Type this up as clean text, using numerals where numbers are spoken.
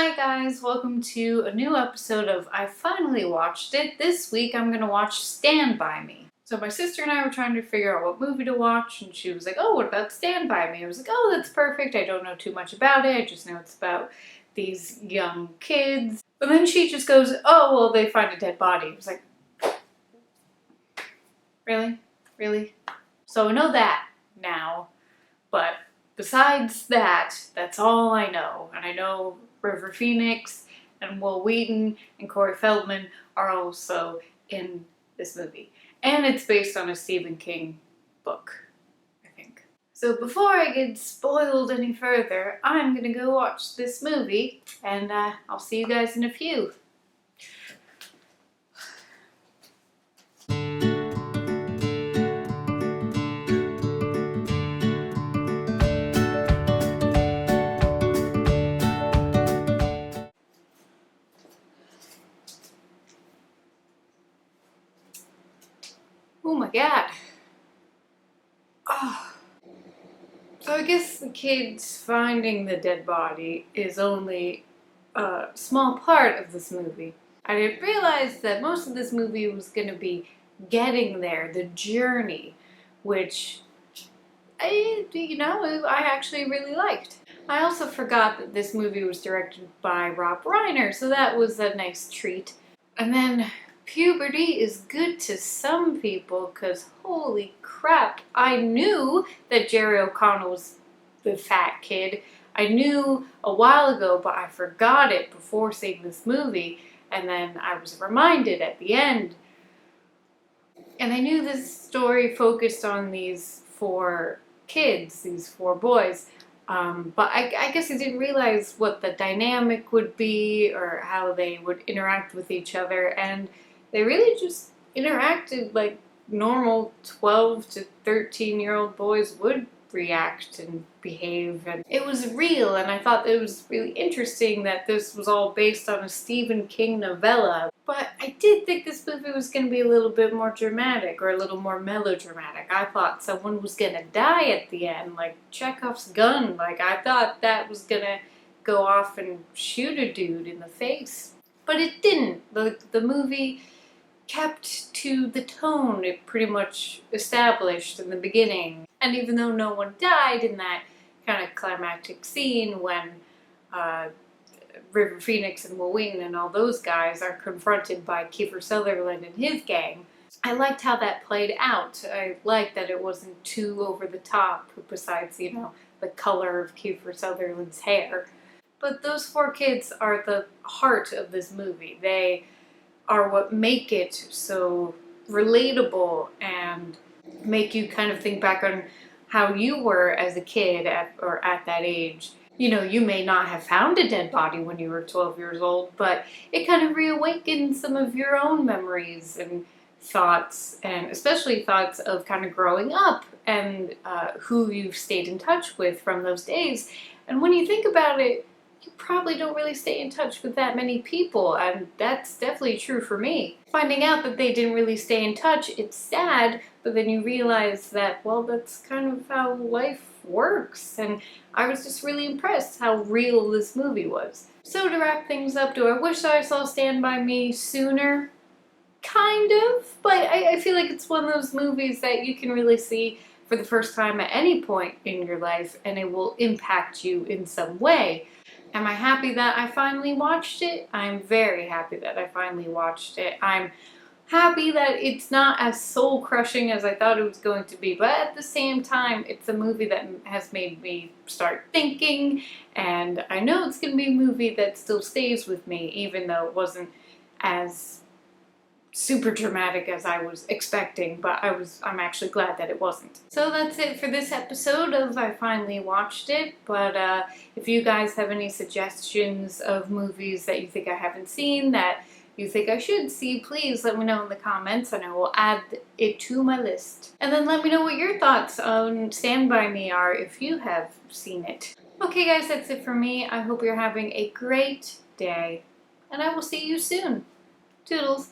Hi guys, welcome to a new episode of I Finally Watched It. This week I'm going to watch Stand By Me. So my sister and I were trying to figure out what movie to watch, and she was like, oh, what about Stand By Me? I was like, oh, that's perfect. I don't know too much about it. I just know it's about these young kids. But then she just goes, oh, well, they find a dead body. I was like, really? Really? So I know that now, but besides that, that's all I know. And I know River Phoenix and Will Wheaton and Corey Feldman are also in this movie. And it's based on a Stephen King book, I think. So before I get spoiled any further, I'm gonna go watch this movie, and I'll see you guys in a few. Oh my god. Oh. So I guess the kids finding the dead body is only a small part of this movie. I didn't realize that most of this movie was going to be getting there, the journey, which I actually really liked. I also forgot that this movie was directed by Rob Reiner, so that was a nice treat. And then puberty is good to some people, because holy crap, I knew that Jerry O'Connell was the fat kid. I knew a while ago, but I forgot it before seeing this movie, and then I was reminded at the end. And I knew this story focused on these four kids, these four boys, but I guess I didn't realize what the dynamic would be or how they would interact with each other, and they really just interacted like normal 12 to 13-year-old boys would react and behave, and it was real, and I thought it was really interesting that this was all based on a Stephen King novella. But I did think this movie was going to be a little bit more dramatic, or a little more melodramatic. I thought someone was going to die at the end, like Chekhov's gun. Like, I thought that was going to go off and shoot a dude in the face. But it didn't. The movie kept to the tone it pretty much established in the beginning. And even though no one died in that kind of climactic scene when River Phoenix and Will Wheaton and all those guys are confronted by Kiefer Sutherland and his gang, I liked how that played out. I liked that it wasn't too over the top, besides, the color of Kiefer Sutherland's hair. But those four kids are the heart of this movie. They are what make it so relatable and make you kind of think back on how you were as a kid at that age. You may not have found a dead body when you were 12 years old, but it kind of reawakened some of your own memories and thoughts, and especially thoughts of kind of growing up and who you've stayed in touch with from those days. And when you think about it, you probably don't really stay in touch with that many people, and that's definitely true for me. Finding out that they didn't really stay in touch, it's sad, but then you realize that, well, that's kind of how life works, and I was just really impressed how real this movie was. So to wrap things up, do I wish I saw Stand By Me sooner? Kind of, but I feel like it's one of those movies that you can really see for the first time at any point in your life, and it will impact you in some way. Am I happy that I finally watched it? I'm very happy that I finally watched it. I'm happy that it's not as soul-crushing as I thought it was going to be, but at the same time, it's a movie that has made me start thinking, and I know it's going to be a movie that still stays with me, even though it wasn't as super dramatic as I was expecting, but I'm actually glad that it wasn't. So that's it for this episode of I Finally Watched It, but if you guys have any suggestions of movies that you think I haven't seen that you think I should see, please let me know in the comments and I will add it to my list. And then let me know what your thoughts on Stand By Me are if you have seen it. Okay guys, that's it for me. I hope you're having a great day, and I will see you soon. Toodles!